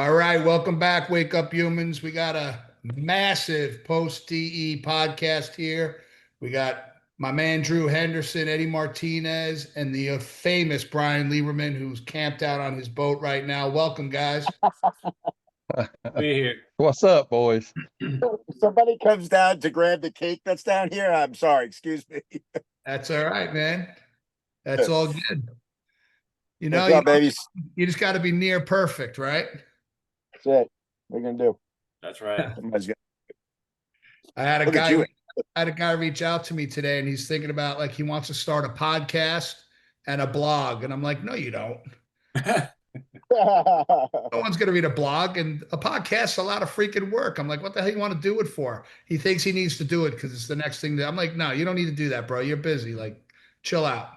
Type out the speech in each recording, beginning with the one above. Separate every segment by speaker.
Speaker 1: All right, welcome back, Wake Up Humans. We got a massive post DE podcast here. We got my man Drew Henderson, Eddie Martinez, and the famous Brian Lieberman, who's camped out on his boat right now. Welcome, guys.
Speaker 2: Be here.
Speaker 3: What's up, boys?
Speaker 4: Somebody comes down to grab the cake that's down here. I'm sorry, excuse me.
Speaker 1: That's all right, man. That's all good. You know,
Speaker 4: What's up, babies?
Speaker 1: you just got to be near perfect, right?
Speaker 4: That's it. What are you gonna do?
Speaker 2: That's right.
Speaker 1: I had a
Speaker 4: Look at
Speaker 1: guy.
Speaker 4: you.
Speaker 1: I had a guy reach out to me today, and he's thinking about like he wants to start a podcast and a blog, and I'm like, no, you don't. No one's going to read a blog, and a podcast's a lot of freaking work. I'm like, what the hell you want to do it for? He thinks he needs to do it because it's the next thing that I'm like, no, you don't need to do that, bro. You're busy. Like, chill out.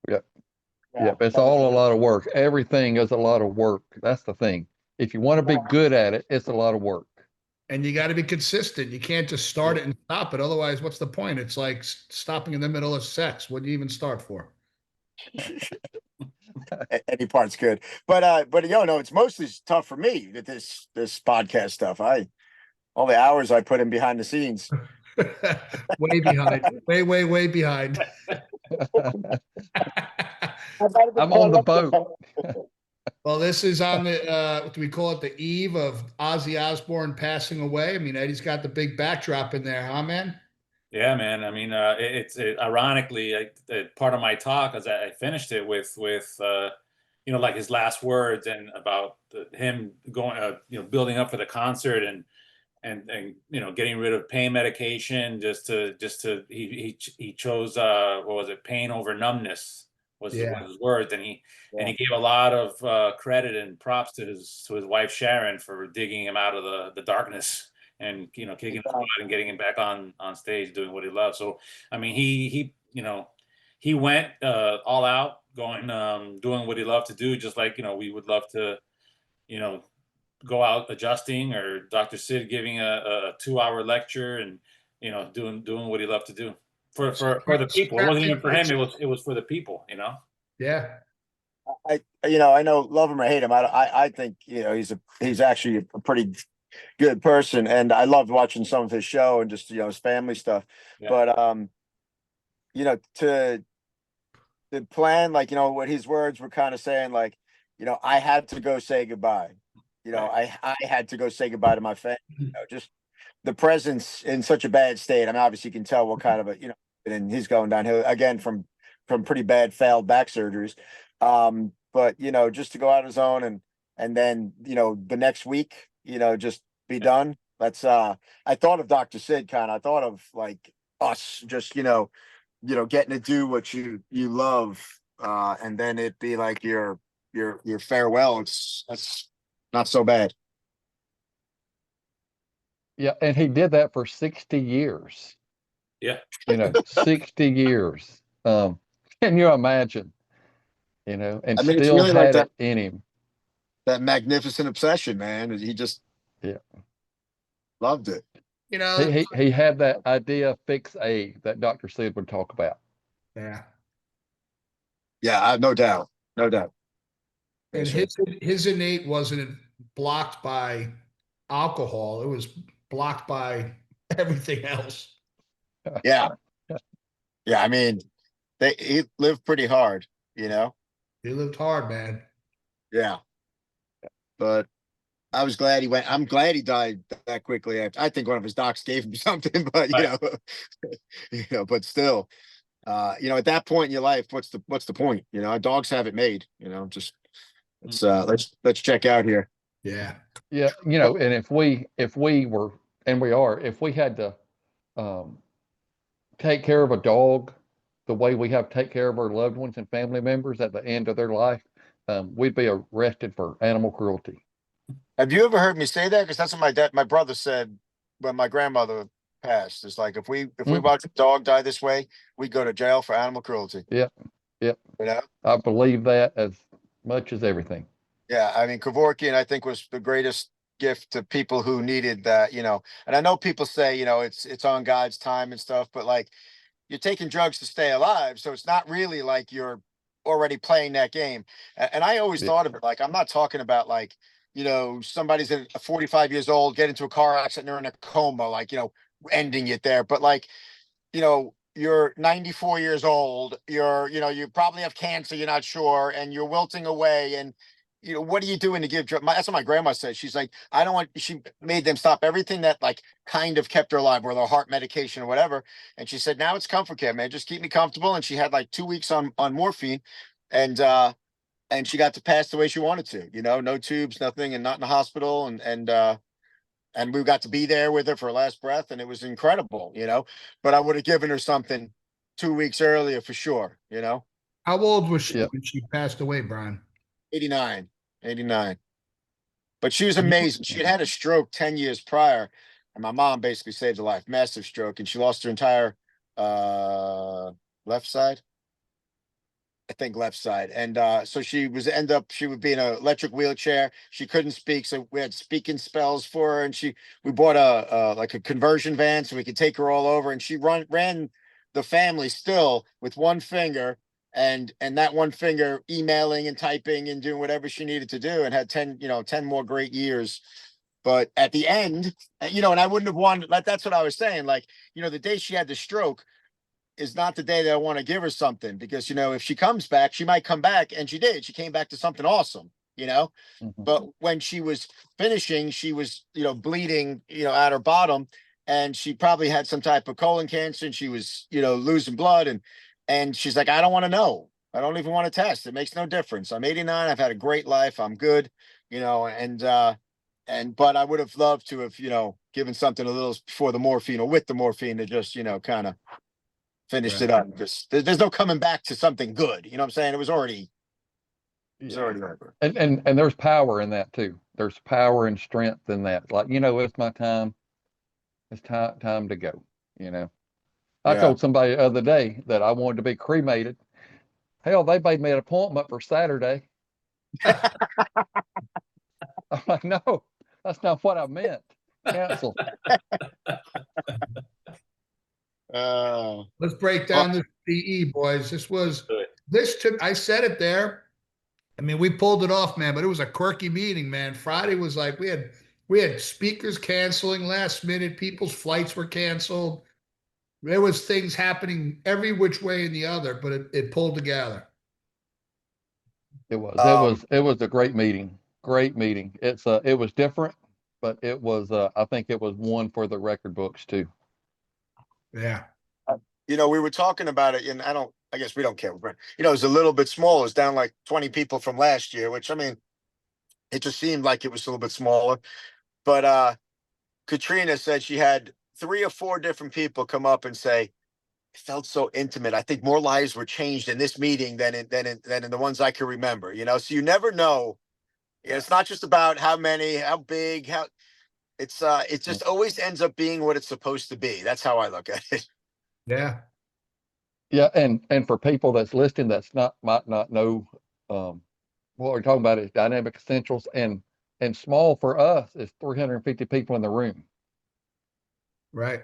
Speaker 3: Yep, it's all a lot of work. Everything is a lot of work. That's the thing. If you want to be good at it, it's a lot of work.
Speaker 1: And you got to be consistent. You can't just start it and stop it. Otherwise, what's the point? It's like stopping in the middle of sex. What do you even start for?
Speaker 4: Any part's good, but no, it's mostly tough for me that this podcast stuff. All the hours I put in behind the scenes.
Speaker 1: Way behind. Way behind.
Speaker 3: I'm on the boat.
Speaker 1: Well, this is on the what do we call it? The eve of Ozzy Osbourne passing away. I mean, Eddie's got the big backdrop in there, huh, man?
Speaker 2: Yeah, man. I mean, it's ironically part of my talk as I finished it with like his last words and about him going, building up for the concert and getting rid of pain medication he chose what was it, pain over numbness was his words, and he gave a lot of credit and props to his wife Sharon for digging him out of the darkness and kicking his butt and getting him back on stage doing what he loves. So I mean he went all out, going doing what he loved to do, just like we would love to go out adjusting, or Dr. Sid giving a 2-hour lecture and doing what he loved to do for the people. It wasn't even for him, it was for the people.
Speaker 1: Yeah.
Speaker 4: I know, love him or hate him, I think he's actually a pretty good person, and I loved watching some of his show and just his family stuff. Yeah. But to the plan, like what his words were kind of saying, like I had to go say goodbye. I had to go say goodbye to my family. Just the presence in such a bad state. I mean, obviously you can tell what kind of and he's going downhill again from pretty bad failed back surgeries. But just to go out on his own and then the next week just be done. That's I thought of Dr. Sid kind of. I thought of like us just getting to do what you love, and then it be like your farewell. That's not so bad.
Speaker 3: Yeah, and he did that for 60 years.
Speaker 2: Yeah.
Speaker 3: 60 years. Can you imagine? And still
Speaker 4: really
Speaker 3: had
Speaker 4: like
Speaker 3: it in him.
Speaker 4: That magnificent obsession, man. He just loved it.
Speaker 3: He had that idea fix A that Dr. Sid would talk about.
Speaker 1: Yeah.
Speaker 4: Yeah, no doubt. No doubt.
Speaker 1: And his innate wasn't blocked by alcohol. It was blocked by everything else.
Speaker 4: Yeah. Yeah, I mean, he lived pretty hard,
Speaker 1: He lived hard, man.
Speaker 4: Yeah. But I was glad he went. I'm glad he died that quickly. I think one of his docs gave him something, but but still, at that point in your life, what's the point? Dogs have it made. Just let's check out here.
Speaker 1: Yeah.
Speaker 3: Yeah, and if we were, and we are, if we had to take care of a dog the way we have to take care of our loved ones and family members at the end of their life, we'd be arrested for animal cruelty.
Speaker 4: Have you ever heard me say that? Because that's what my brother said when my grandmother passed. It's like if we watch a dog die this way, we go to jail for animal cruelty.
Speaker 3: Yep. I believe that as much as everything.
Speaker 4: Yeah, I mean, Kevorkian, I think, was the greatest gift to people who needed that. And I know people say it's on God's time and stuff, but like you're taking drugs to stay alive, so it's not really like you're already playing that game. And I always thought of it like I'm not talking about like somebody's at 45 years old, get into a car accident, they're in a coma, like, ending it there. But like, you're 94 years old, you probably have cancer, you're not sure, and you're wilting away. And, what are you doing to give? That's what my grandma said. She's like, I don't want, she made them stop everything that like kind of kept her alive, whether heart medication or whatever. And she said, now it's comfort care, man. Just keep me comfortable. And she had like 2 weeks on morphine, and she got to pass the way she wanted to, no tubes, nothing, and not in the hospital. And we got to be there with her for her last breath, and it was incredible, but I would have given her something 2 weeks earlier for sure,
Speaker 1: How old was she
Speaker 3: Yeah.
Speaker 1: when she passed away, Brian?
Speaker 4: 89. But she was amazing. She had a stroke 10 years prior, and my mom basically saved her life, massive stroke, and she lost her entire left side. I think left side. And so she would be in an electric wheelchair. She couldn't speak. So we had speaking spells for her. And we bought like a conversion van so we could take her all over. And she ran the family still with one finger, and that one finger emailing and typing and doing whatever she needed to do, and had 10 more great years. But at the end, and I wouldn't have wanted, like, that's what I was saying. Like, the day she had the stroke is not the day that I want to give her something, because, if she comes back, she might come back. And she did. She came back to something awesome, but when she was finishing, she was, bleeding, at her bottom, and she probably had some type of colon cancer, and she was, losing blood. And she's like, I don't want to know. I don't even want to test. It makes no difference. I'm 89. I've had a great life. I'm good, but I would have loved to have, given something a little before the morphine, or with the morphine, to just, kind of finished it up, because there's no coming back to something good. You know what I'm saying? It was already over.
Speaker 3: And there's power in that too. There's power and strength in that. Like, it's my time. It's time to go. I told somebody the other day that I wanted to be cremated. Hell, they made me an appointment for Saturday. I'm like, no, that's not what I meant. Cancel.
Speaker 1: Let's break down this CE, boys. I said it there. I mean, we pulled it off, man, but it was a quirky meeting, man. Friday was like, we had speakers canceling last minute. People's flights were canceled. There was things happening every which way and the other, but it pulled together.
Speaker 3: It was a great meeting. Great meeting. It was different, but it was, I think it was one for the record books too.
Speaker 1: Yeah.
Speaker 4: We were talking about it, and I guess we don't care. It was a little bit small. It was down like 20 people from last year, which, I mean, it just seemed like it was a little bit smaller. But Katrina said she had 3 or 4 different people come up and say, it felt so intimate. I think more lives were changed in this meeting than in the ones I can remember. So you never know. It's not just about how many, how big, it just always ends up being what it's supposed to be. That's how I look at it.
Speaker 1: Yeah.
Speaker 3: Yeah, and for people that's listening might not know, what we're talking about is dynamic essentials, and small for us is 350 people in the room.
Speaker 1: Right.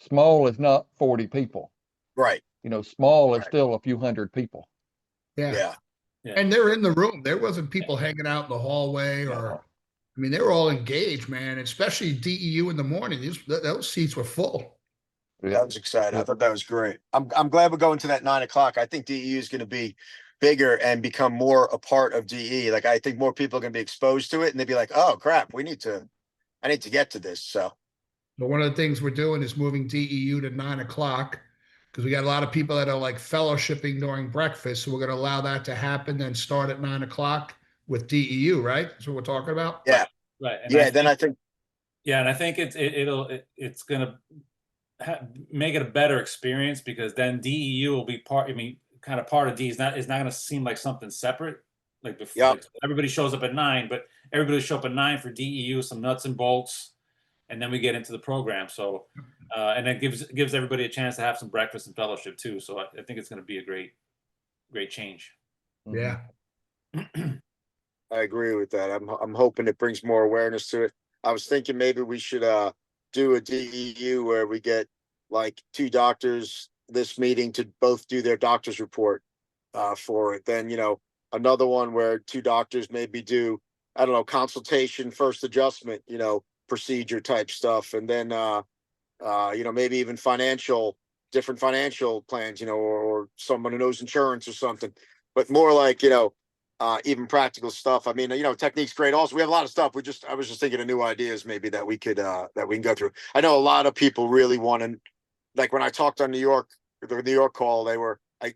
Speaker 3: Small is not 40 people.
Speaker 4: Right.
Speaker 3: Small is still a few hundred people.
Speaker 1: Yeah. And they're in the room. There wasn't people hanging out in the hallway, or, I mean, they were all engaged, man, especially DEU in the morning. Those seats were full.
Speaker 4: That was exciting. I thought that was great. I'm glad we're going to that 9 o'clock. I think DEU is going to be bigger and become more a part of DE. Like, I think more people are going to be exposed to it, and they'd be like, oh crap, I need to get to this. So
Speaker 1: one of the things we're doing is moving DEU to 9 o'clock, because we got a lot of people that are like fellowshipping during breakfast. So we're going to allow that to happen, then start at 9 o'clock with DEU, right? That's what we're talking about.
Speaker 4: Yeah.
Speaker 2: Right. And
Speaker 4: I think
Speaker 2: it's going to make it a better experience, because then DEU will be part of D. It's not going to seem like something separate. Like before, like everybody shows up at 9, but everybody show up at 9 for DEU, some nuts and bolts, and then we get into the program. So, and then gives everybody a chance to have some breakfast and fellowship too. So I think it's going to be a great change.
Speaker 1: Yeah.
Speaker 4: I agree with that. I'm hoping it brings more awareness to it. I was thinking maybe we should do a DEU where we get like 2 doctors this meeting to both do their doctor's report for it. Then, another one where 2 doctors maybe do I don't know, consultation, first adjustment, procedure type stuff. And then, maybe even different financial plans, or someone who knows insurance or something, but more like, even practical stuff. I mean, technique's great. Also, we have a lot of stuff. I was just thinking of new ideas maybe that we can go through. I know a lot of people really want to, like when I talked on the New York call,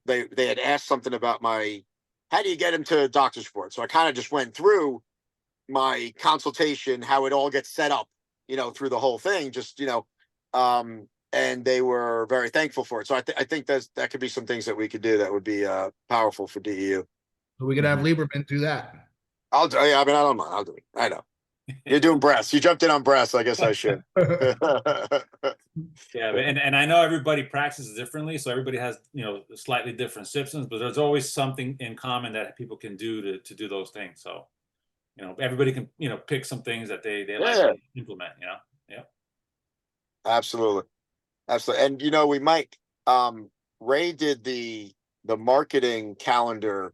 Speaker 4: they had asked something about how do you get him to doctor support? So I kind of just went through my consultation, how it all gets set up, through the whole thing, just, and they were very thankful for it. So I think that could be some things that we could do that would be powerful for DEU.
Speaker 1: So we could have Lieberman do that.
Speaker 4: I'll do. Yeah, I mean, I don't mind. I'll do it. I know. You're doing breasts. You jumped in on breasts. I guess I should.
Speaker 2: Yeah, and I know everybody practices differently, so everybody has slightly different systems, but there's always something in common that people can do to do those things. So everybody can pick some things that they like to implement. Yeah.
Speaker 4: Absolutely. And we might. Ray did the marketing calendar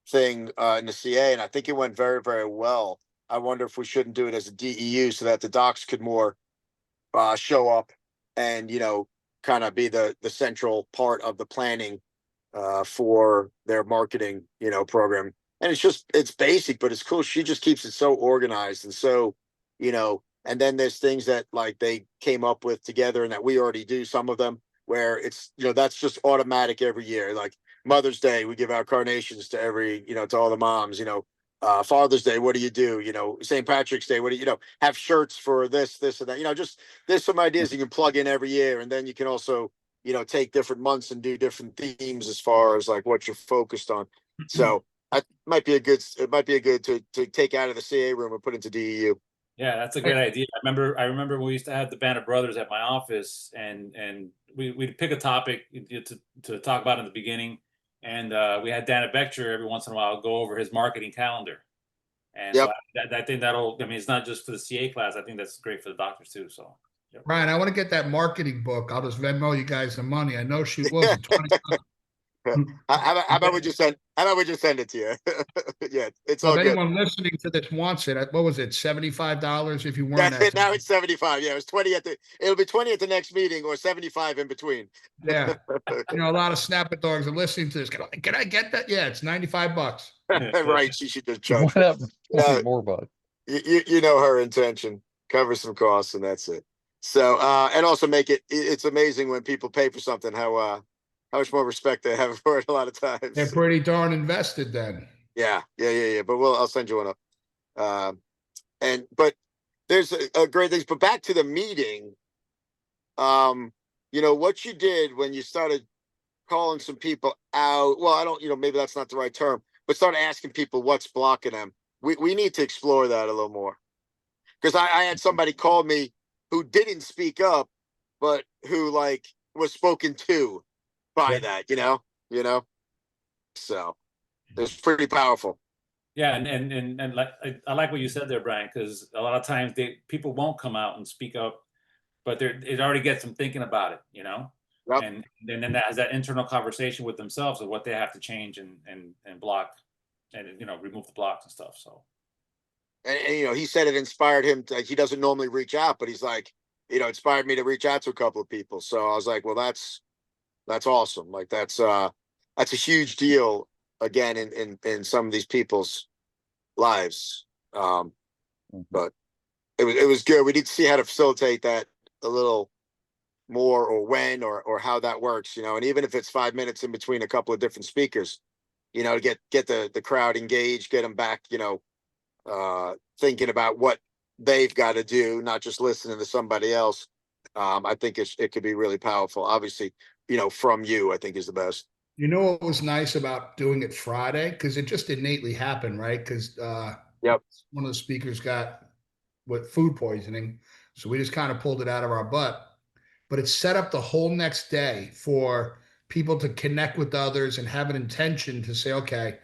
Speaker 4: thing in the CA, and I think it went very, very well. I wonder if we shouldn't do it as a DEU so that the docs could more show up and kind of be the central part of the planning for their marketing program. And it's basic, but it's cool. She just keeps it so organized and so and then there's things that like they came up with together and that we already do some of them where it's that's just automatic every year. Like Mother's Day, we give out carnations to to all the moms. Father's Day, what do you do? St. Patrick's Day, what do have shirts for this and that? Just there's some ideas you can plug in every year, and then you can also take different months and do different themes as far as like what you're focused on. So it might be a good to take out of the CA room and put into DEU.
Speaker 2: Yeah, that's a great idea. I remember we used to have the Band of Brothers at my office, and we'd pick a topic to talk about in the beginning, and we had Dana Bechter every once in a while go over his marketing calendar, and so I think that'll. I mean, it's not just for the CA class. I think that's great for the doctors too. So,
Speaker 1: Ryan, I want to get that marketing book. I'll just Venmo you guys the money. I know she was 20.
Speaker 4: How about we just send it to you? Yeah, it's all
Speaker 1: if
Speaker 4: good.
Speaker 1: anyone listening to this wants it, what was it? $75 if you weren't.
Speaker 4: That's it. Now it's 75. Yeah, it was 20 it'll be 20 at the next meeting or 75 in between.
Speaker 1: Yeah. A lot of snapper dogs are listening to this. Can I get that? Yeah, it's $95.
Speaker 4: Right. She should just charge.
Speaker 3: Why not 20 more bucks?
Speaker 4: You know her intention. Cover some costs and that's it. So and also make it's amazing when people pay for something how much more respect they have for it a lot of times.
Speaker 1: They're pretty darn invested then.
Speaker 4: Yeah. But I'll send you one up. But there's a great things. But back to the meeting, what you did when you started calling some people out. Well, I don't, maybe that's not the right term, but started asking people what's blocking them. We need to explore that a little more. Because I had somebody call me who didn't speak up, but who like was spoken to by that, So it's pretty powerful.
Speaker 2: Yeah, and like I like what you said there, Brian, because a lot of times people won't come out and speak up, but it already gets them thinking about it,
Speaker 4: Yep.
Speaker 2: And then that has that internal conversation with themselves of what they have to change and block and remove the blocks and stuff. So
Speaker 4: and he said it inspired him he doesn't normally reach out, but he's like, inspired me to reach out to a couple of people. So I was like, well, that's awesome. Like that's a huge deal again in some of these people's lives. But it was good. We need to see how to facilitate that a little more, or when, or how that works, and even if it's 5 minutes in between a couple of different speakers, to get the crowd engaged, get them back, thinking about what they've got to do, not just listening to somebody else. I think it could be really powerful. Obviously, from you, I think is the best.
Speaker 1: What was nice about doing it Friday? Because it just innately happened, right? Because one of the speakers got food poisoning. So we just kind of pulled it out of our butt. But it set up the whole next day for people to connect with others and have an intention to say, okay,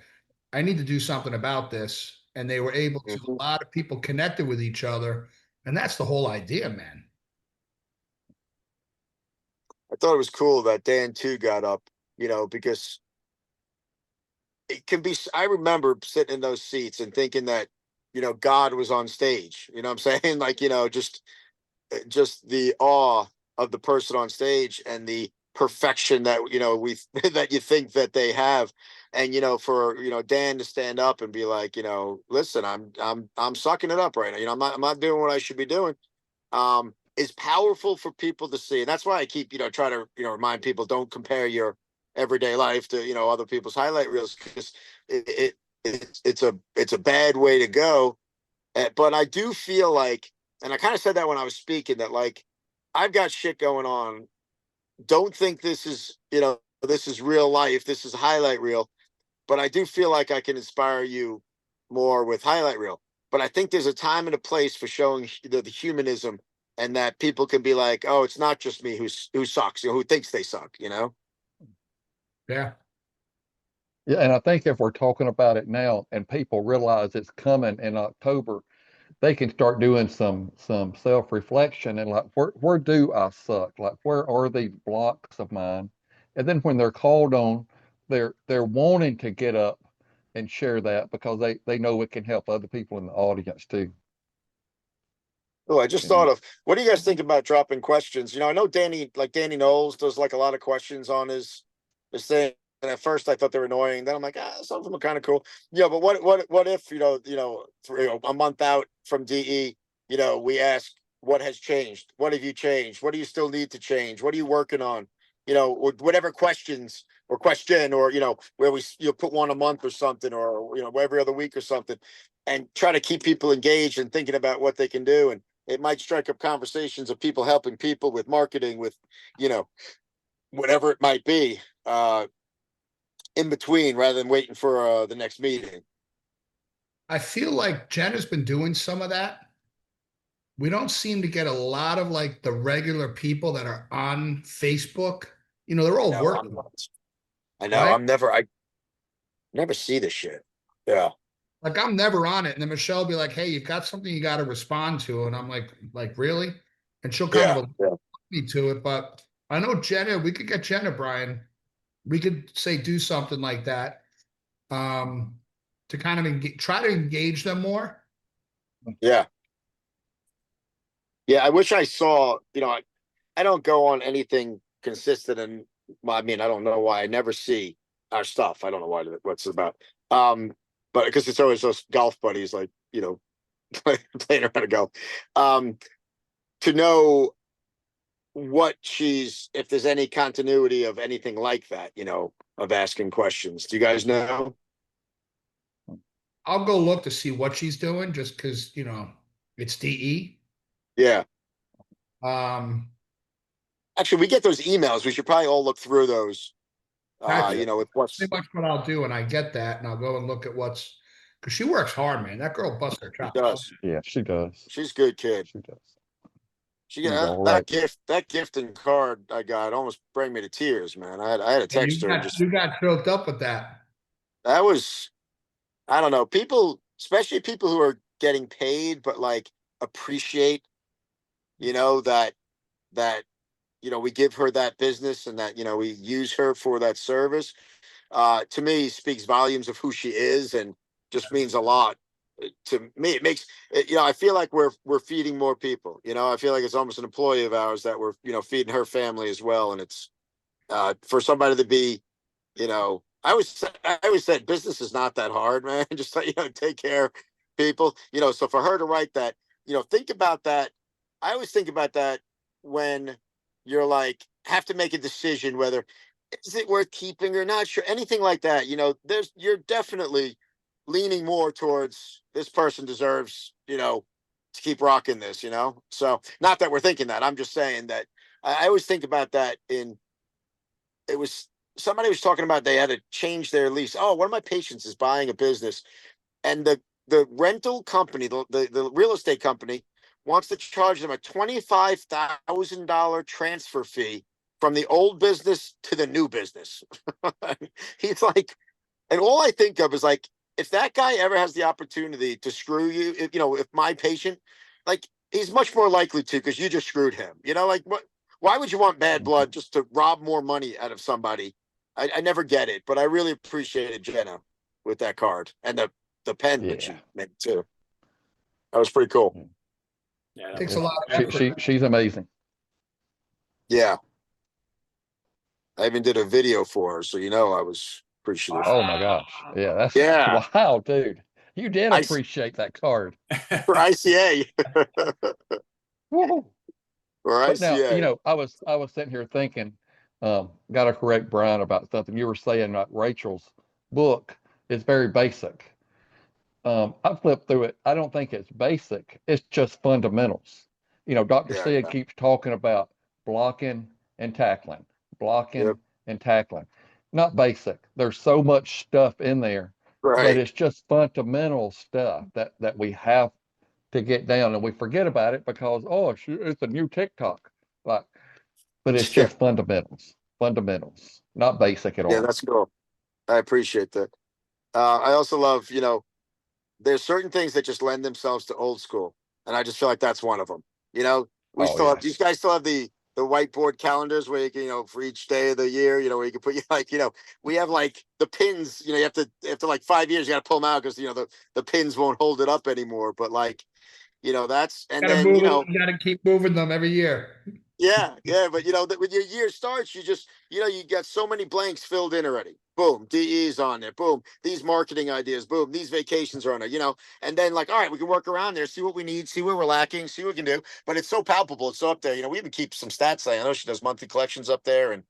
Speaker 1: I need to do something about this. And they were able to, a lot of people connected with each other. And that's the whole idea, man.
Speaker 4: I thought it was cool that Dan too got up, because it can be, I remember sitting in those seats and thinking that, God was on stage. You know what I'm saying? Like, just the awe of the person on stage and the perfection that we that you think that they have. And for Dan to stand up and be like, listen, I'm sucking it up right now. I'm not doing what I should be doing. Is powerful for people to see. And that's why I keep try to remind people, don't compare your everyday life to other people's highlight reels, because it's a bad way to go. But I do feel like, and I kind of said that when I was speaking, that like, I've got shit going on. Don't think this is real life. This is a highlight reel. But I do feel like I can inspire you more with highlight reel. But I think there's a time and a place for showing the humanism, and that people can be like, oh, it's not just me who sucks, who thinks they suck,
Speaker 1: Yeah.
Speaker 3: Yeah, and I think if we're talking about it now and people realize it's coming in October, they can start doing some self-reflection and like, where do I suck? Like, where are these blocks of mine? And then when they're called on, they're wanting to get up and share that, because they know it can help other people in the audience too.
Speaker 4: Oh, I just thought of, what do you guys think about dropping questions? I know Danny Knowles does like a lot of questions on his thing. And at first I thought they were annoying. Then I'm like, some of them are kind of cool. Yeah, but what if, for, a month out from DE, we ask, what has changed? What have you changed? What do you still need to change? What are you working on? Or whatever questions or question, or, where we, put one a month or something, or, every other week or something, and try to keep people engaged and thinking about what they can do. And it might strike up conversations of people helping people with marketing, with, whatever it might be, in between, rather than waiting for the next meeting.
Speaker 1: I feel like Jen has been doing some of that. We don't seem to get a lot of like the regular people that are on Facebook. They're all working.
Speaker 4: I know.
Speaker 1: Right?
Speaker 4: I never see this shit. Yeah.
Speaker 1: Like, I'm never on it. And then Michelle will be like, hey, you've got something you got to respond to. And I'm like, really? And she'll kind of alert me to it. But I know Jenna, we could get Jenna, Brian. We could say, do something like that. To kind of try to engage them more.
Speaker 4: Yeah. Yeah. I wish I saw, I don't go on anything consistent. And I don't know why I never see our stuff. I don't know what's it about. But because it's always those golf buddies, like, playing around a golf. To know if there's any continuity of anything like that, of asking questions. Do you guys know?
Speaker 1: I'll go look to see what she's doing, just because, it's DE.
Speaker 4: Yeah.
Speaker 1: Actually,
Speaker 4: we get those emails. We should probably all look through those. With what's
Speaker 1: pretty much what I'll do, and I get that, and I'll go and look at because she works hard, man. That girl busts her chops.
Speaker 4: She does.
Speaker 3: Yeah, she does.
Speaker 4: She's a good kid.
Speaker 3: She does.
Speaker 4: She got that gift and card I got almost bring me to tears, man. I had to text her.
Speaker 1: You got choked up with that.
Speaker 4: That was, I don't know, people, especially people who are getting paid, but like appreciate, that we give her that business, and that we use her for that service. To me, speaks volumes of who she is, and just means a lot to me. It makes I feel like we're feeding more people. I feel like it's almost an employee of ours that we're feeding her family as well. And it's for somebody to be, I always said business is not that hard, man. Just take care of people. So for her to write that, think about that. I always think about that when you're like, have to make a decision whether is it worth keeping or not, sure, anything like that. You're definitely leaning more towards this person deserves, to keep rocking this, So not that we're thinking that. I'm just saying that I always think about that. It was somebody was talking about they had to change their lease. Oh, one of my patients is buying a business, and the rental company, the real estate company, wants to charge them a $25,000 transfer fee from the old business to the new business. He's like, and all I think of is like, if that guy ever has the opportunity to screw you, if my patient, like, he's much more likely to, because you just screwed him. Like, what? Why would you want bad blood just to rob more money out of somebody? I never get it, but I really appreciated Jenna with that card and the pen that she made too. That was pretty cool.
Speaker 2: Yeah,
Speaker 1: It takes a lot of effort.
Speaker 3: She's amazing.
Speaker 4: Yeah. I even did a video for her, so I was appreciative.
Speaker 3: Oh my gosh. Yeah, that's
Speaker 4: Yeah.
Speaker 3: wow, dude. You did
Speaker 4: I-
Speaker 3: appreciate that card.
Speaker 4: For ICA.
Speaker 3: Woo.
Speaker 4: For
Speaker 3: But now,
Speaker 4: ICA.
Speaker 3: I was sitting here thinking, got to correct Brian about something you were saying about Rachel's book. It's very basic. I flipped through it. I don't think it's basic. It's just fundamentals. Dr.
Speaker 4: Yeah.
Speaker 3: Sid keeps talking about blocking and tackling, blocking
Speaker 4: Yep.
Speaker 3: and tackling. Not basic. There's so much stuff in there, but
Speaker 4: Right.
Speaker 3: it's just fundamental stuff that we have to get down, and we forget about it because it's a new TikTok. Like, but it's
Speaker 4: Yeah.
Speaker 3: just fundamentals, not basic at
Speaker 4: Yeah,
Speaker 3: all.
Speaker 4: that's cool. I appreciate that. I also love, there's certain things that just lend themselves to old school, and I just feel like that's one of them. We
Speaker 3: Oh
Speaker 4: still have
Speaker 3: yes.
Speaker 4: these guys still have the whiteboard calendars where you can, for each day of the year, where you can put we have like the pins. You have to after like 5 years you got to pull them out because the pins won't hold it up anymore. But like that's and
Speaker 1: Gotta
Speaker 4: then
Speaker 1: move it, you gotta keep moving them every year.
Speaker 4: yeah, but when your year starts, you just you got so many blanks filled in already. Boom, DE's on there. Boom, these marketing ideas. Boom, these vacations are on there. And then like, all right, we can work around there, see what we need, see where we're lacking, see what we can do. But it's so palpable, it's so up there. We even keep some stats. I know she does monthly collections up there and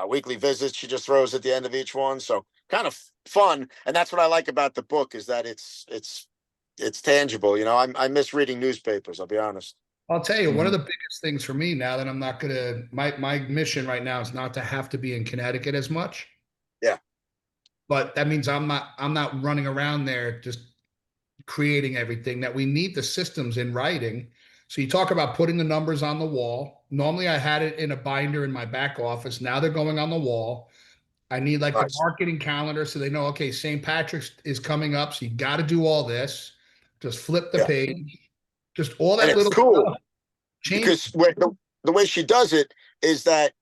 Speaker 4: weekly visits. She just throws at the end of each one, so kind of fun. And that's what I like about the book is that it's tangible. I miss reading newspapers. I'll be honest.
Speaker 1: I'll tell you, one of
Speaker 3: Mhm.
Speaker 1: the biggest things for me now that I'm not gonna, my mission right now is not to have to be in Connecticut as much.
Speaker 4: Yeah.
Speaker 1: But that means I'm not running around there just creating everything. That we need the systems in writing. So you talk about putting the numbers on the wall. Normally I had it in a binder in my back office. Now they're going on the wall. I need like the
Speaker 4: Nice.
Speaker 1: marketing calendar so they know, okay, St. Patrick's is coming up. So you got to do all this. Just flip the
Speaker 4: Yeah.
Speaker 1: page. Just all
Speaker 4: And
Speaker 1: that
Speaker 4: it's
Speaker 1: little
Speaker 4: cool.
Speaker 1: stuff. Change.
Speaker 4: Because the way she does it is that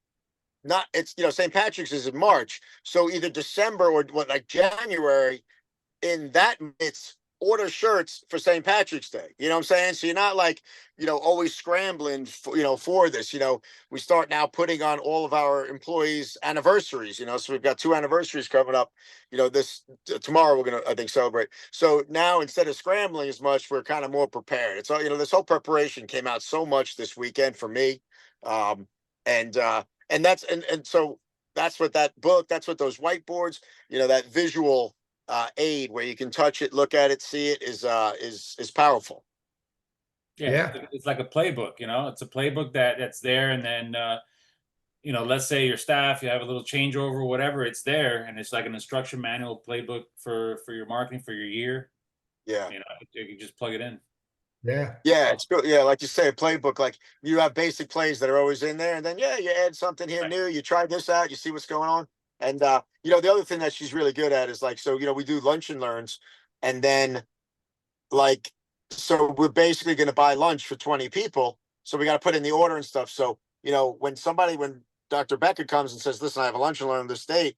Speaker 4: not it's St. Patrick's is in March, so either December or like January. In that it's order shirts for St. Patrick's Day. You know what I'm saying? So you're not like always scrambling for this. We start now putting on all of our employees' anniversaries. So we've got 2 anniversaries coming up. This tomorrow we're gonna I think celebrate. So now instead of scrambling as much, we're kind of more prepared. It's all this whole preparation came out so much this weekend for me, and so that's what that book. That's what those whiteboards. That visual aid where you can touch it, look at it, see it is powerful.
Speaker 1: Yeah.
Speaker 2: It's like a playbook. It's a playbook that's there, and then let's say your staff, you have a little changeover or whatever, it's there, and it's like an instruction manual playbook for your marketing for your year.
Speaker 4: Yeah.
Speaker 2: You can just plug it in.
Speaker 1: Yeah.
Speaker 4: Yeah, it's good. Yeah, like you say, a playbook. Like you have basic plays that are always in there, and then you add something here new. You try this out, you see what's going on. And the other thing that she's really good at is like, so we do lunch and learns, and then like, so we're basically going to buy lunch for 20 people, so we got to put in the order and stuff. So when Dr. Becker comes and says, "Listen, I have a lunch and learn this date,"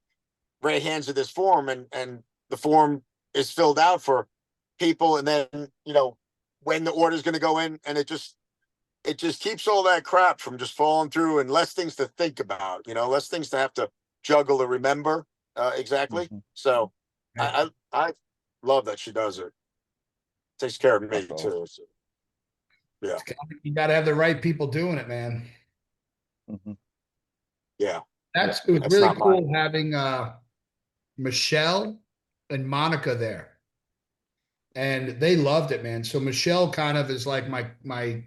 Speaker 4: Ray hands her this form, and the form is filled out for people, and then when the order is going to go in, and it just keeps all that crap from just falling through, and less things to think about, less things to have to juggle or remember exactly.
Speaker 3: Mhm.
Speaker 4: So I love that she does it. Takes care of me
Speaker 3: That's awesome.
Speaker 4: too. So, yeah,
Speaker 1: You got to have the right people doing it, man.
Speaker 3: Mhm.
Speaker 4: yeah.
Speaker 1: It was
Speaker 4: That's
Speaker 1: really
Speaker 4: not
Speaker 1: cool having Michelle and Monica there. And they loved it, man. So Michelle kind of is like my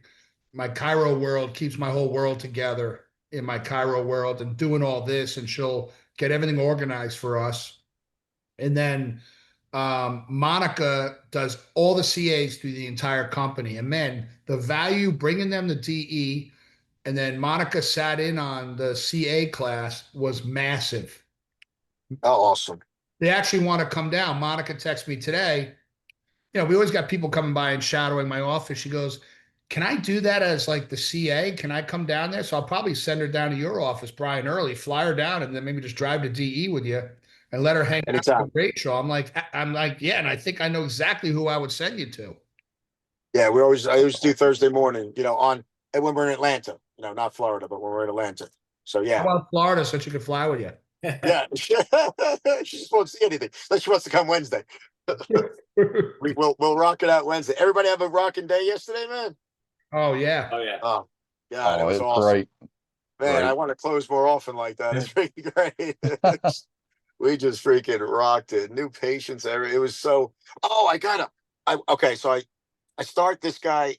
Speaker 1: Cairo world, keeps my whole world together in my Cairo world and doing all this, and she'll get everything organized for us. And then Monica does all the CAs through the entire company. And man, the value bringing them to DE, and then Monica sat in on the CA class was massive.
Speaker 4: Oh, awesome.
Speaker 1: They actually want to come down. Monica texted me today. We always got people coming by and shadowing my office. She goes, "Can I do that as like the CA? Can I come down there?" So I'll probably send her down to your office, Brian, early, fly her down, and then maybe just drive to DE with you and let her hang out
Speaker 4: Anytime.
Speaker 1: with Rachel. I'm like, yeah, and I think I know exactly who I would send you to.
Speaker 4: Yeah, I always do Thursday morning, and when we're in Atlanta, not Florida, but when we're in Atlanta. So
Speaker 1: How
Speaker 4: yeah.
Speaker 1: about Florida so she could fly with you?
Speaker 4: Yeah. She just won't see anything. Unless she wants to come Wednesday. We'll rock it out Wednesday. Everybody have a rocking day yesterday, man.
Speaker 1: Oh yeah.
Speaker 2: Oh yeah.
Speaker 4: Oh God, it
Speaker 3: Oh,
Speaker 4: was
Speaker 3: it's
Speaker 4: awesome.
Speaker 3: great.
Speaker 4: Man,
Speaker 3: Great.
Speaker 4: I want to close more often like that. It's pretty great. We just freaking rocked it. New patients, it was so. Oh, okay, so I start this guy.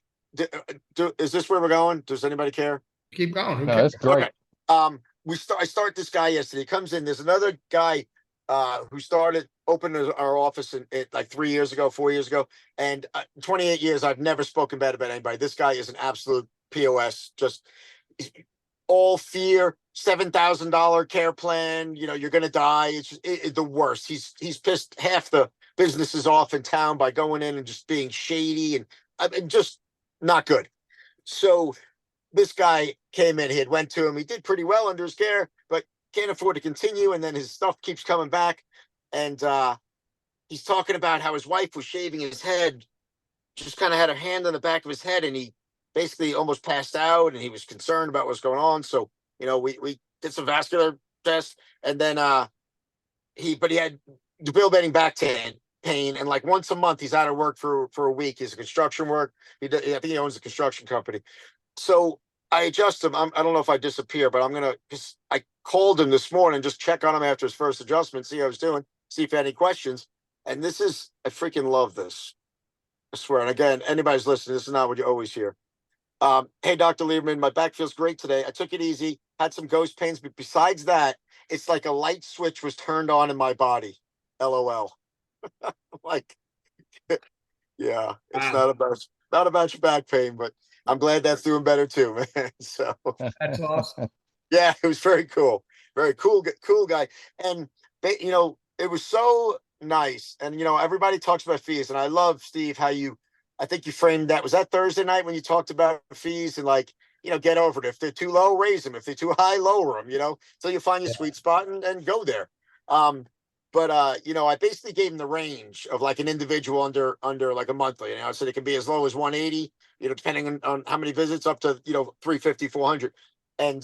Speaker 4: Is this where we're going? Does anybody care?
Speaker 1: Keep going. Who
Speaker 3: No,
Speaker 1: cares?
Speaker 3: it's great.
Speaker 4: Okay. I start this guy yesterday. He comes in. There's another guy who started opened our office in like 3 years ago, 4 years ago, and 28 years I've never spoken bad about anybody. This guy is an absolute POS. Just all fear, $7,000 care plan. You're gonna die. It's the worst. He's pissed half the businesses off in town by going in and just being shady and I mean, just not good. So this guy came in. He had went to him. He did pretty well under his care, but can't afford to continue. And then his stuff keeps coming back, and he's talking about how his wife was shaving his head, just kind of had her hand on the back of his head, and he basically almost passed out, and he was concerned about what's going on. So we did some vascular tests, and then he had debilitating back pain, and like once a month he's out of work for a week. He's a construction work. I think he owns a construction company. So I adjust him. I don't know if I disappear, but I called him this morning, just check on him after his first adjustment, see how he's doing, see if he had any questions. And I freaking love this. I swear. And again, anybody's listening, this is not what you always hear. Hey, Dr. Lieberman, my back feels great today. I took it easy, had some ghost pains, but besides that, it's like a light switch was turned on in my body. LOL. Like, yeah, it's
Speaker 1: Wow.
Speaker 4: not about your back pain, but I'm glad that's doing better too, man. So
Speaker 1: That's awesome.
Speaker 4: yeah, it was very cool. Very cool guy. And it was so nice. And everybody talks about fees. And I love, Steve, how I think you framed that. Was that Thursday night when you talked about fees and like, get over it. If they're too low, raise them. If they're too high, lower them, so you find your sweet spot and go there. But I basically gave him the range of like an individual under like a monthly. I said it can be as low as 180, depending on how many visits, up to 350, 400. And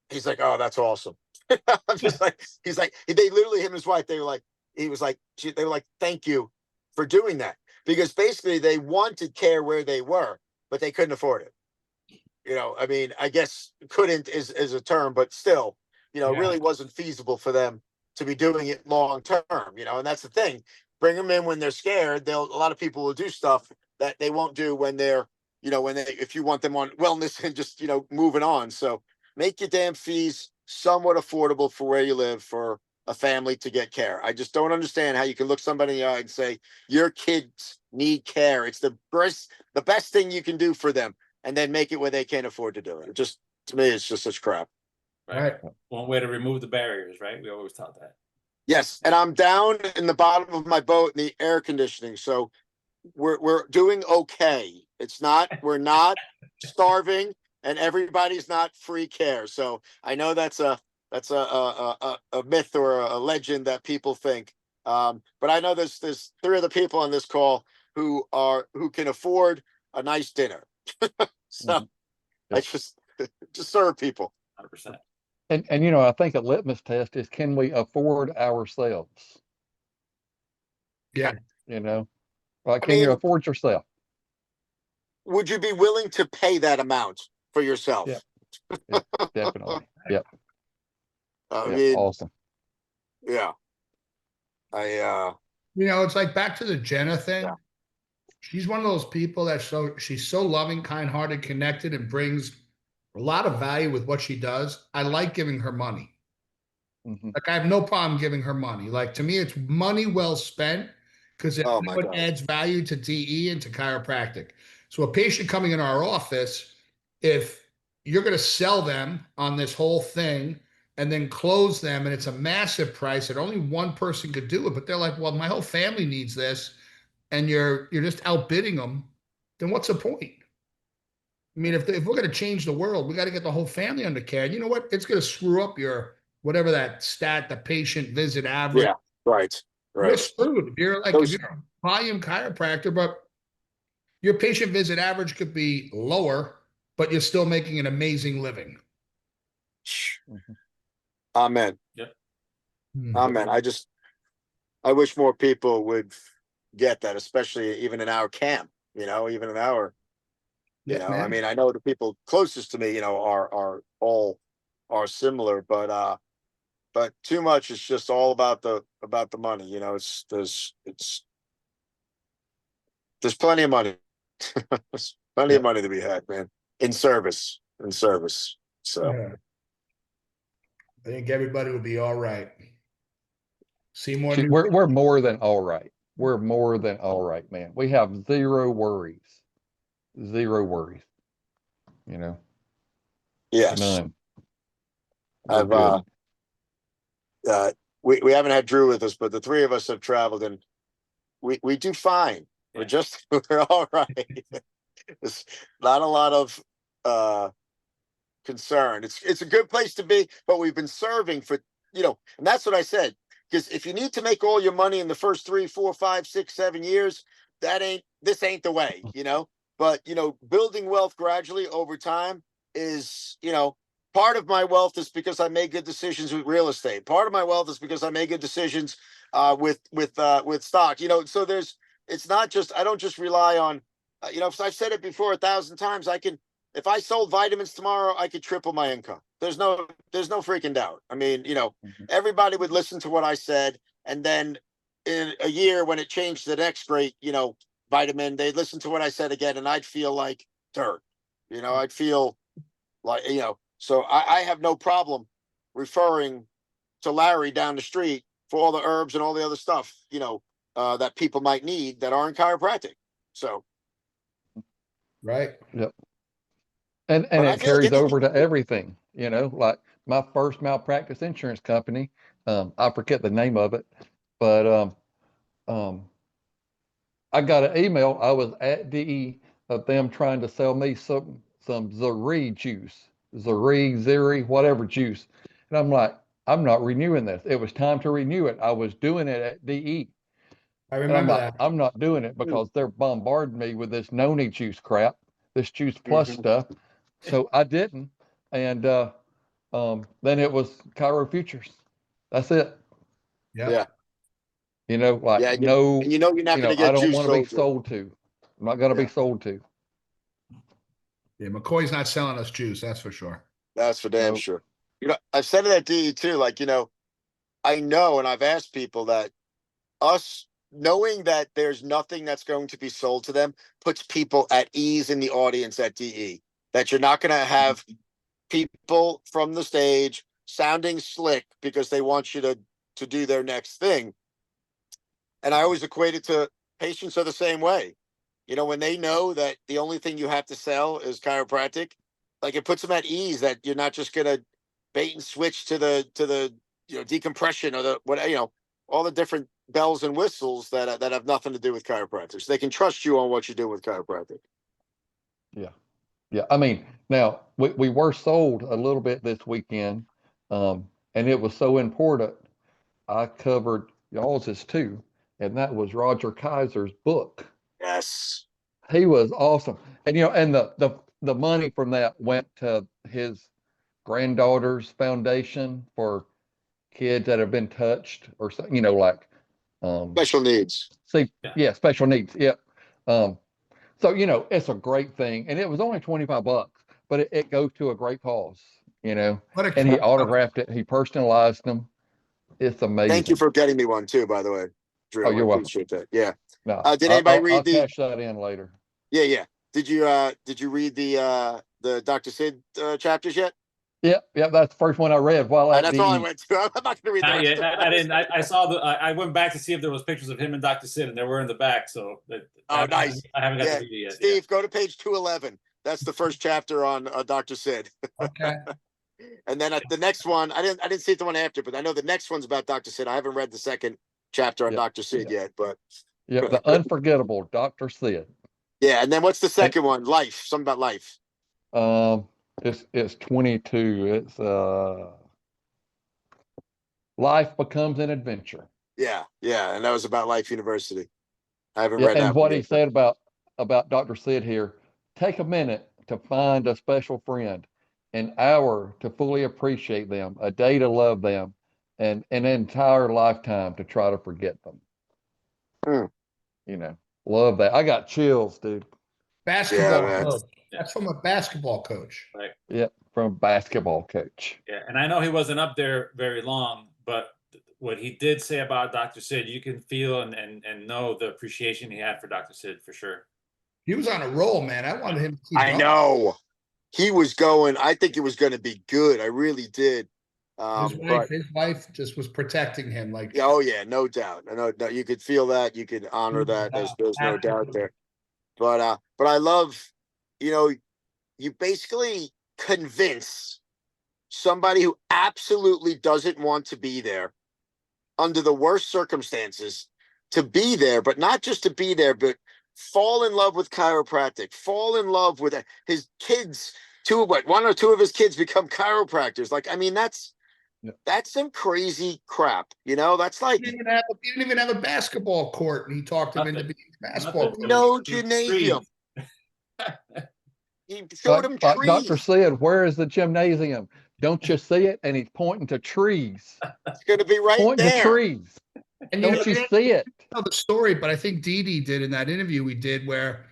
Speaker 4: he's like, oh, that's awesome. I'm just like, he's like, they literally, him and his wife, they were like, thank you for doing that, because basically they wanted care where they were, but they couldn't afford it. I mean, I guess couldn't is a term, but still, it really wasn't feasible for them to be doing it long term, and that's the thing. Bring them in when they're scared. A lot of people will do stuff that they won't do when they're, if you want them on wellness and just, moving on. So make your damn fees somewhat affordable for where you live for a family to get care. I just don't understand how you can look somebody in the eye and say, your kids need care. It's the best thing you can do for them, and then make it where they can't afford to do it. Just, to me, it's just such crap.
Speaker 2: Right. One way to remove the barriers, right? We always taught that.
Speaker 4: Yes, and I'm down in the bottom of my boat in the air conditioning, so we're doing okay. We're not starving, and everybody's not free care. So I know that's a myth or a legend that people think. But I know there's 3 other people on this call who can afford a nice dinner. So I just serve people.
Speaker 2: 100%.
Speaker 3: And I think a litmus test is, can we afford ourselves?
Speaker 1: Yeah.
Speaker 3: Like, can you afford yourself?
Speaker 4: Would you be willing to pay that amount for yourself?
Speaker 3: Yeah, definitely. Yep.
Speaker 4: I mean,
Speaker 3: awesome.
Speaker 4: Yeah.
Speaker 1: It's like back to the Jenna thing.
Speaker 4: Yeah.
Speaker 1: She's one of those people she's so loving, kind-hearted, connected, and brings a lot of value with what she does. I like giving her money.
Speaker 3: Mm-hmm.
Speaker 1: Like, I have no problem giving her money. Like, to me, it's money well spent, because it adds value to DE and to chiropractic. So a patient coming in our office, if you're going to sell them on this whole thing and then close them, and it's a massive price that only one person could do it, but they're like, well, my whole family needs this, and you're just outbidding them, then what's the point? I mean, if we're going to change the world, we got to get the whole family under care. And you know what? It's going to screw up your, whatever that stat, the patient visit average.
Speaker 4: Yeah, right.
Speaker 1: You're screwed. If you're a volume chiropractor, but your patient visit average could be lower, but you're still making an amazing living.
Speaker 4: Amen.
Speaker 2: Yep.
Speaker 4: Amen. I wish more people would get that, especially even in our camp, even in our,
Speaker 1: Yeah,
Speaker 4: I
Speaker 1: man.
Speaker 4: mean, I know the people closest to me, are all are similar, but too much is just all about the money. There's plenty of money. There's plenty of money to be had, man. In service. So
Speaker 1: Yeah. I think everybody will be all right. See more new.
Speaker 3: We're more than all right. We're more than all right, man. We have zero worries. Zero worries.
Speaker 4: yes,
Speaker 3: None. We're
Speaker 4: I've
Speaker 3: good.
Speaker 4: we haven't had Drew with us, but the three of us have traveled and we do fine.
Speaker 2: Yeah.
Speaker 4: We're all right. There's not a lot of concern. It's a good place to be, but we've been serving for, and that's what I said. Because if you need to make all your money in the first 3, 4, 5, 6, 7 years, this ain't the way, But building wealth gradually over time is, part of my wealth is because I made good decisions with real estate. Part of my wealth is because I made good decisions with stock. So it's not just, I don't just rely on, I've said it before 1,000 times. If I sold vitamins tomorrow, I could triple my income. There's no freaking doubt. I mean, everybody would listen to what I said, and then in a year when it changed to the next great, vitamin, they'd listen to what I said again, and I'd feel like dirt. I'd feel like, so I have no problem referring to Larry down the street for all the herbs and all the other stuff, that people might need that aren't chiropractic. So.
Speaker 1: Right.
Speaker 3: Yep. And
Speaker 4: But I
Speaker 3: it
Speaker 4: feel like
Speaker 3: carries over to everything, like my first malpractice insurance company, I forget the name of it, but I got an email. I was at DE of them trying to sell me some Zuri juice, Ziri, whatever juice. And I'm like, I'm not renewing this. It was time to renew it. I was doing it at DE.
Speaker 1: I
Speaker 3: And I'm
Speaker 1: remember
Speaker 3: like,
Speaker 1: that.
Speaker 3: I'm not doing it because they're bombarding me with this noni juice crap, this juice plus stuff. So I didn't. And then it was Cairo Futures. That's it.
Speaker 1: Yeah.
Speaker 3: Like
Speaker 4: Yeah,
Speaker 3: no,
Speaker 4: and you're not going to
Speaker 3: I
Speaker 4: get
Speaker 3: don't
Speaker 4: juice
Speaker 3: want to be
Speaker 4: sold.
Speaker 3: sold to. I'm not going to be sold to.
Speaker 1: Yeah. McCoy's not selling us juice. That's for sure.
Speaker 4: That's for damn
Speaker 3: Nope.
Speaker 4: sure. I've said it at DE too. Like, I know, and I've asked people that us knowing that there's nothing that's going to be sold to them puts people at ease in the audience at DE. That you're not going to have people from the stage sounding slick because they want you to do their next thing. And I always equate it to patients are the same way. When they know that the only thing you have to sell is chiropractic, like it puts them at ease that you're not just going to bait and switch to the decompression or all the different bells and whistles that have nothing to do with chiropractic. So they can trust you on what you do with chiropractic.
Speaker 3: Yeah. Yeah. I mean, now we were sold a little bit this weekend, and it was so important. I covered y'all's too, and that was Roger Kaiser's book.
Speaker 4: Yes.
Speaker 3: He was awesome. And and the money from that went to his granddaughter's foundation for kids that have been touched or like
Speaker 4: Special needs.
Speaker 3: special needs. Yep. So it's a great thing, and it was only $25, but it goes to a great cause.
Speaker 1: What a
Speaker 3: And he autographed it. He personalized them. It's amazing.
Speaker 4: Thank you for getting me one too, by the way, Drew.
Speaker 3: Oh, you're welcome.
Speaker 4: Appreciate that. Yeah.
Speaker 3: No,
Speaker 4: Did anybody read
Speaker 3: I'll cash that in later.
Speaker 4: Yeah. Did you read the Dr. Sid chapters yet?
Speaker 3: Yep. That's the first one I read while at
Speaker 4: That's
Speaker 3: DE.
Speaker 4: all I went to. I'm not going to read the rest.
Speaker 2: Yeah, I didn't. I saw I went back to see if there was pictures of him and Dr. Sid, and they were in the back. So
Speaker 4: Nice.
Speaker 2: I haven't got to read it yet.
Speaker 4: Steve, go to page 211. That's the first chapter on Dr. Sid.
Speaker 1: Okay.
Speaker 4: And then the next one, I didn't see the one after, but I know the next one's about Dr. Sid. I haven't read the second chapter on Dr. Sid yet, but
Speaker 3: the unforgettable Dr. Sid.
Speaker 4: Yeah, and then what's the second one? Life, something about life.
Speaker 3: It's 22. It's life becomes an adventure.
Speaker 4: Yeah, and that was about Life University. I haven't read that.
Speaker 3: And what he said about about Dr. Sid here. Take a minute to find a special friend, an hour to fully appreciate them, a day to love them, and an entire lifetime to try to forget them. You know, love that. I got chills, dude.
Speaker 1: Basketball
Speaker 4: man.
Speaker 1: coach. That's from a basketball coach.
Speaker 2: Right.
Speaker 3: Yep, from a basketball coach.
Speaker 2: Yeah, and I know he wasn't up there very long, but what he did say about Dr. Sid, you can feel and know the appreciation he had for Dr. Sid for sure.
Speaker 1: He was on a roll, man. I wanted him to keep
Speaker 4: I
Speaker 1: going.
Speaker 4: know. He was going, I think it was going to be good. I really did.
Speaker 1: His wife just was protecting him. Like,
Speaker 4: Oh yeah, no doubt. No, you could feel that. You could honor that. There's no doubt there. But I love, you basically convince somebody who absolutely doesn't want to be there under the worst circumstances to be there, but not just to be there, but fall in love with chiropractic, fall in love with his kids. One or two of his kids become chiropractors. Like, I mean, that's some crazy crap. That's like
Speaker 1: he didn't even have a basketball court, and he talked him into being a basketball coach.
Speaker 4: no gymnasium. He showed him
Speaker 3: Like
Speaker 4: trees.
Speaker 3: Dr. Sid, where is the gymnasium? Don't you see it? And he's pointing to trees.
Speaker 4: It's going to be right
Speaker 3: Pointing
Speaker 4: there.
Speaker 3: to trees.
Speaker 1: And
Speaker 3: Don't you see it?
Speaker 1: Tell the story, but I think Dee did in that interview we did where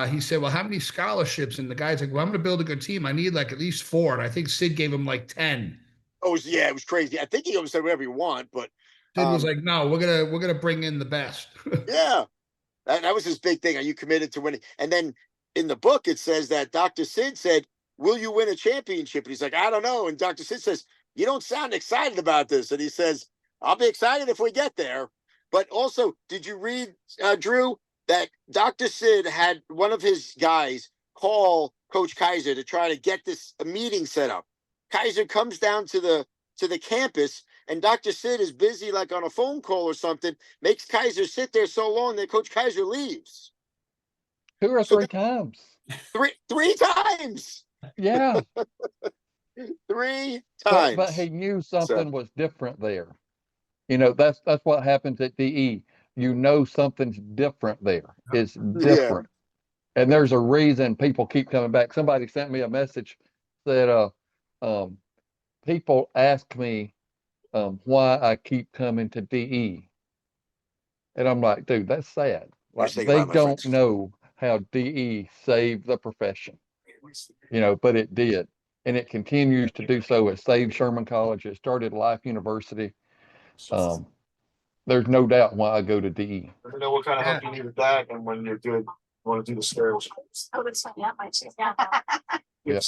Speaker 1: he said, well, how many scholarships? And the guy's like, well, I'm going to build a good team. I need like at least 4. And I think Sid gave him like 10.
Speaker 4: Oh, yeah, it was crazy. I think he always said whatever you want, but
Speaker 1: Sid was like, no, we're gonna bring in the best.
Speaker 4: yeah, that was his big thing. Are you committed to winning? And then in the book, it says that Dr. Sid said, will you win a championship? And he's like, I don't know. And Dr. Sid says, you don't sound excited about this. And he says, I'll be excited if we get there. But also, did you read, Drew, that Dr. Sid had one of his guys call Coach Kaiser to try to get a meeting set up? Kaiser comes down to the campus, and Dr. Sid is busy like on a phone call or something, makes Kaiser sit there so long that Coach Kaiser leaves.
Speaker 3: 2 or 3 times.
Speaker 4: Three times.
Speaker 3: Yeah.
Speaker 4: 3 times.
Speaker 3: But he knew something was different there. That's what happens at DE. Something's different there. It's different. Yeah. And there's a reason people keep coming back. Somebody sent me a message that people ask me why I keep coming to DE. And I'm like, dude, that's sad. Like, they don't know how DE saved the profession. But it did. And it continues to do so. It saved Sherman College. It started Life University. There's no doubt why I go to DE.
Speaker 5: You know what kind of help you need with that, and when you're good, you want to do the stairs.
Speaker 6: Oh, that's fine. Yeah, my too.
Speaker 3: Yeah.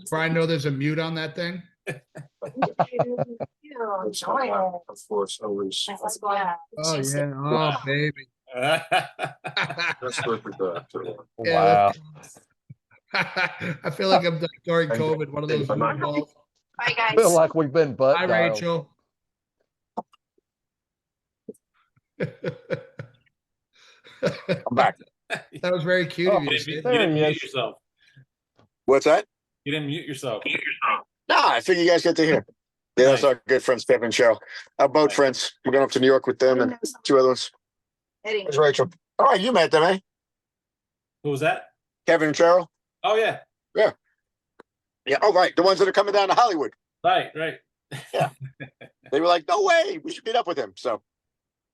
Speaker 1: Brian, know there's a mute on that thing.
Speaker 5: Of course, always.
Speaker 1: Oh yeah, oh baby.
Speaker 5: That's perfect.
Speaker 3: Wow.
Speaker 1: I feel like I'm during COVID, one of those Zoom calls.
Speaker 6: Bye,
Speaker 3: I feel
Speaker 6: guys.
Speaker 3: like we've been butt
Speaker 1: Hi,
Speaker 3: dialed.
Speaker 1: Rachel.
Speaker 4: I'm back.
Speaker 1: That was very cute of you.
Speaker 2: You
Speaker 1: Sid.
Speaker 2: didn't mute yourself.
Speaker 4: What's that?
Speaker 2: You didn't mute yourself.
Speaker 4: Nah, I think you guys get to hear. Yeah, that's our good friends, Kevin and Cheryl. Our boat friends. We're going up to New York with them and 2 other ones.
Speaker 6: Eddie.
Speaker 4: There's Rachel. All right, you met them, eh?
Speaker 2: Who was that?
Speaker 4: Kevin and Cheryl?
Speaker 2: Oh yeah.
Speaker 4: Yeah. Oh, right. The ones that are coming down to Hollywood.
Speaker 2: Right.
Speaker 4: Yeah. They were like, no way. We should meet up with him. So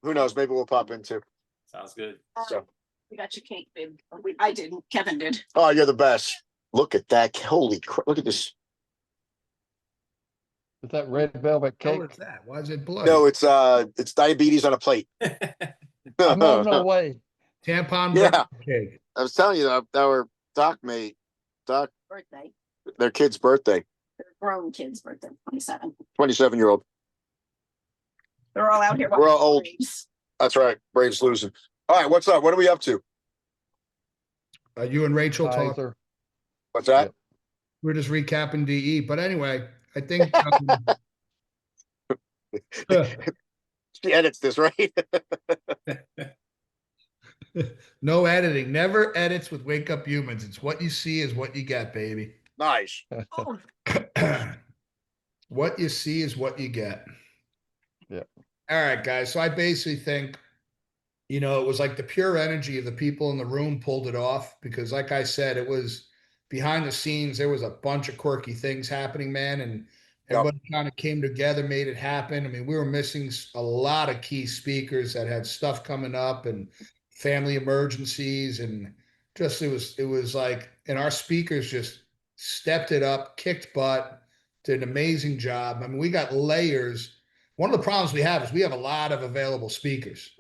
Speaker 4: who knows? Maybe we'll pop in too.
Speaker 2: Sounds good.
Speaker 4: So.
Speaker 6: We got your cake, babe. I didn't. Kevin did.
Speaker 4: Oh, you're the best. Look at that. Holy crap. Look at this.
Speaker 3: Is that red velvet cake?
Speaker 1: What is that? Why is it blood?
Speaker 4: No, it's diabetes on a plate.
Speaker 3: I'm on no way.
Speaker 1: Tampon
Speaker 4: Yeah.
Speaker 1: cake.
Speaker 4: I was telling you, our doc mate,
Speaker 6: Birthday.
Speaker 4: their kid's birthday,
Speaker 6: Their grown kid's birthday. 27.
Speaker 4: 27-year-old.
Speaker 6: They're all out here.
Speaker 4: We're all old.
Speaker 6: Braves.
Speaker 4: That's right. Braves losing. All right, what's up? What are we up to?
Speaker 1: You and Rachel talk.
Speaker 3: Kaiser.
Speaker 4: What's that?
Speaker 1: We're just recapping DE. But anyway, I think
Speaker 4: She edits this, right?
Speaker 1: no editing. Never edits with Wake Up Humans. It's what you see is what you get, baby.
Speaker 4: Nice.
Speaker 6: Oh,
Speaker 1: What you see is what you get.
Speaker 3: Yeah.
Speaker 1: All right, guys. So I basically think you know, it was like the pure energy of the people in the room pulled it off because, like I said, it was behind the scenes. There was a bunch of quirky things happening, man, and
Speaker 4: Yep.
Speaker 1: everybody kind of came together, made it happen. I mean, we were missing a lot of key speakers that had stuff coming up and family emergencies, and just it was like, and our speakers just stepped it up, kicked butt, did an amazing job. I mean, we got layers. One of the problems we have is we have a lot of available speakers.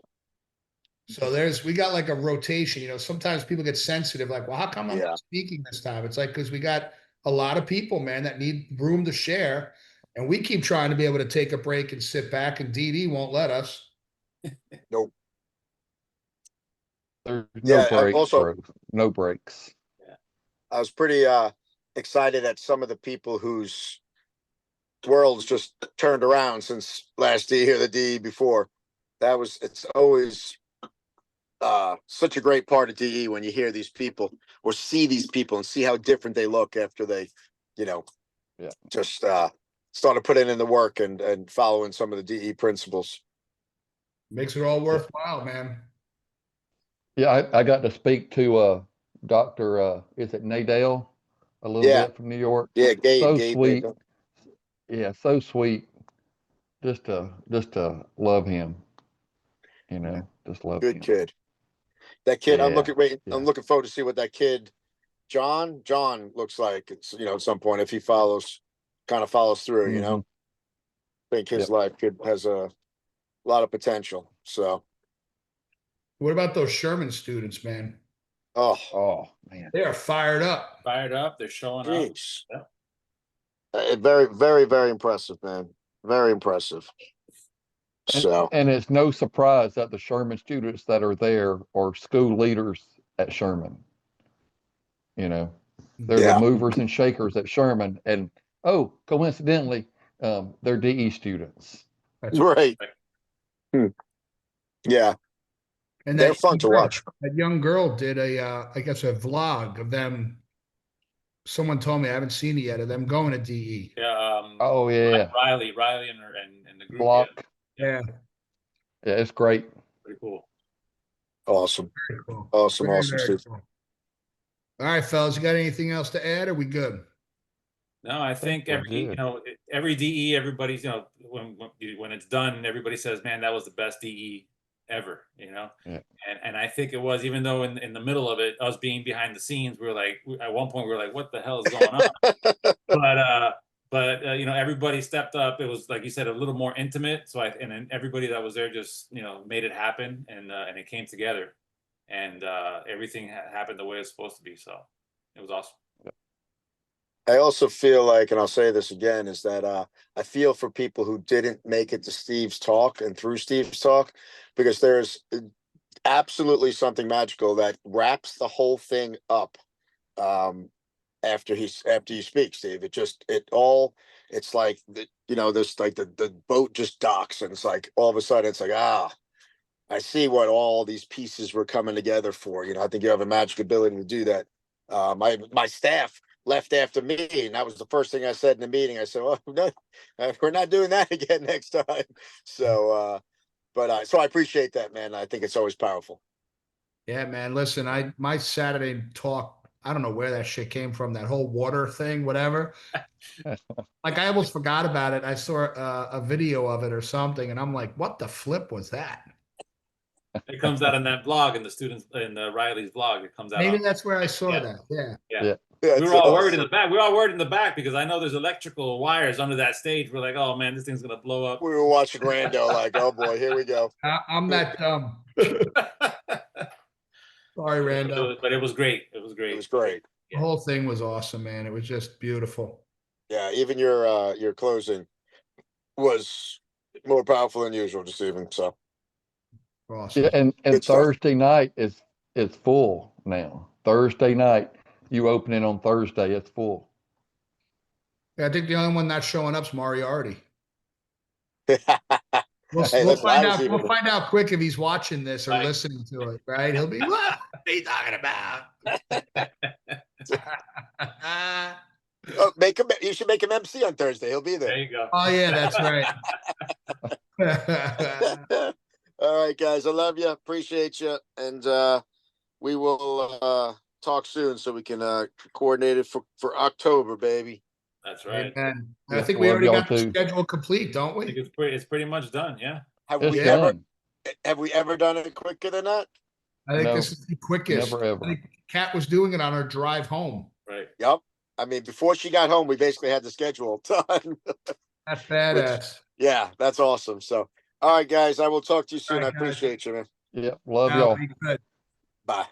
Speaker 1: So we got like a rotation, you know, sometimes people get sensitive, like, well, how come I'm
Speaker 4: Yeah.
Speaker 1: not speaking this time? It's like, because we got a lot of people, man, that need room to share. And we keep trying to be able to take a break and sit back, and DD won't let us.
Speaker 4: Nope.
Speaker 3: There's
Speaker 4: Yeah,
Speaker 3: no breaks,
Speaker 4: also-
Speaker 3: bro. No breaks.
Speaker 4: I was pretty excited at some of the people whose worlds just turned around since last DE or the DE before. It's always such a great part of DE when you hear these people or see these people and see how different they look after they, you know, just started putting in the work and following some of the DE principles.
Speaker 1: Makes it all worthwhile, man.
Speaker 3: Yeah, I got to speak to Dr. Is it Nadell a little
Speaker 4: Yeah.
Speaker 3: bit from New York?
Speaker 4: Yeah, Gabe.
Speaker 3: So
Speaker 4: Gabe,
Speaker 3: sweet. Yeah, so sweet. Just to love him. You know, just love
Speaker 4: good
Speaker 3: him.
Speaker 4: kid. That kid,
Speaker 3: Yeah,
Speaker 4: I'm looking forward to see what that kid, John looks like. It's, you know, at some point if he kind of follows through. You know, I think his life has a lot of potential. So,
Speaker 1: What about those Sherman students, man?
Speaker 3: Oh man,
Speaker 1: They are fired up.
Speaker 2: Fired up. They're showing up.
Speaker 4: jeez.
Speaker 2: Yeah.
Speaker 4: Very, very, very impressive, man. Very impressive. So,
Speaker 3: and it's no surprise that the Sherman students that are there are school leaders at Sherman. You know, they're the movers and shakers at Sherman, and coincidentally, they're DE students.
Speaker 1: That's
Speaker 4: right. Yeah.
Speaker 1: And
Speaker 4: they're fun to watch.
Speaker 1: That young girl did I guess a vlog of them. Someone told me, I haven't seen it yet, of them going to DE.
Speaker 2: Yeah.
Speaker 3: Oh yeah,
Speaker 2: Riley and the group.
Speaker 3: Block.
Speaker 1: Yeah.
Speaker 3: Yeah, it's great.
Speaker 2: Pretty cool.
Speaker 4: Awesome.
Speaker 1: Very cool.
Speaker 4: Awesome.
Speaker 1: Very,
Speaker 4: Awesome,
Speaker 1: very
Speaker 4: Steve.
Speaker 1: cool. All right, fellas, you got anything else to add? Or are we good?
Speaker 2: No, I think
Speaker 3: we're
Speaker 2: every,
Speaker 3: good.
Speaker 2: every DE, everybody's, when it's done, everybody says, man, that was the best DE ever,
Speaker 3: Yeah.
Speaker 2: And I think it was, even though in the middle of it, us being behind the scenes, we were like, at one point we were like, what the hell is going on? but everybody stepped up. It was, like you said, a little more intimate. So and then everybody that was there just, made it happen, and it came together, and everything happened the way it's supposed to be. So it was awesome.
Speaker 4: I also feel like, and I'll say this again, is that I feel for people who didn't make it to Steve's talk and through Steve's talk, because there's absolutely something magical that wraps the whole thing up after you speak, Steve. It's like this, like the boat just docks, and it's like all of a sudden it's like, I see what all these pieces were coming together for. I think you have a magic ability to do that. My staff left after me, and that was the first thing I said in the meeting. I said, "Oh, no, we're not doing that again next time." So, so I appreciate that, man. I think it's always powerful.
Speaker 1: Yeah, man. Listen, my Saturday talk, I don't know where that shit came from, that whole water thing, whatever. Like, I almost forgot about it. I saw a video of it or something, and I'm like, what the flip was that?
Speaker 2: It comes out in that blog, in the students, in Riley's blog. It comes out.
Speaker 1: Maybe that's where I saw that. Yeah.
Speaker 2: We were all worried in the back. We were all worried in the back because I know there's electrical wires under that stage. We're like, oh man, this thing's gonna blow up.
Speaker 4: We were watching Rando, like, oh boy, here we go.
Speaker 1: I'm that dumb. Sorry, Rando.
Speaker 2: But it was great. It was great.
Speaker 4: It was great.
Speaker 1: The whole thing was awesome, man. It was just beautiful.
Speaker 4: Yeah, even your closing was more powerful than usual this evening. So
Speaker 1: awesome.
Speaker 3: Yeah, and
Speaker 4: Good stuff.
Speaker 3: Thursday night is full now. Thursday night, you open it on Thursday, it's full.
Speaker 1: Yeah, I think the only one not showing up is Moriarty. We'll
Speaker 4: listen,
Speaker 1: find out. We'll find out quick if he's watching this or listening to it. Right? He'll be, what are you talking about?
Speaker 4: Oh, you should make him MC on Thursday. He'll be there.
Speaker 2: There you go.
Speaker 1: Oh yeah, that's right.
Speaker 4: All right, guys. I love you. Appreciate you. And we will talk soon so we can coordinate it for October, baby.
Speaker 2: That's right.
Speaker 1: Amen.
Speaker 3: Yeah,
Speaker 1: I think we
Speaker 3: love
Speaker 1: already
Speaker 3: y'all
Speaker 1: got the
Speaker 3: too.
Speaker 1: schedule complete, don't
Speaker 2: I think
Speaker 1: we?
Speaker 2: it's pretty much done. Yeah.
Speaker 4: Have
Speaker 3: It's
Speaker 4: we
Speaker 3: done.
Speaker 4: ever done it quicker than that?
Speaker 1: I think
Speaker 3: No,
Speaker 1: this is the quickest.
Speaker 3: never ever.
Speaker 1: I think Kat was doing it on her drive home.
Speaker 2: Right.
Speaker 4: Yep. I mean, before she got home, we basically had the schedule done.
Speaker 1: That's badass.
Speaker 4: Yeah, that's awesome. So, all right, guys, I will talk to you soon.
Speaker 1: All
Speaker 4: I
Speaker 1: right, guys.
Speaker 4: appreciate you, man.
Speaker 3: Yeah, love
Speaker 1: Now,
Speaker 3: y'all.
Speaker 1: be good.
Speaker 4: Bye.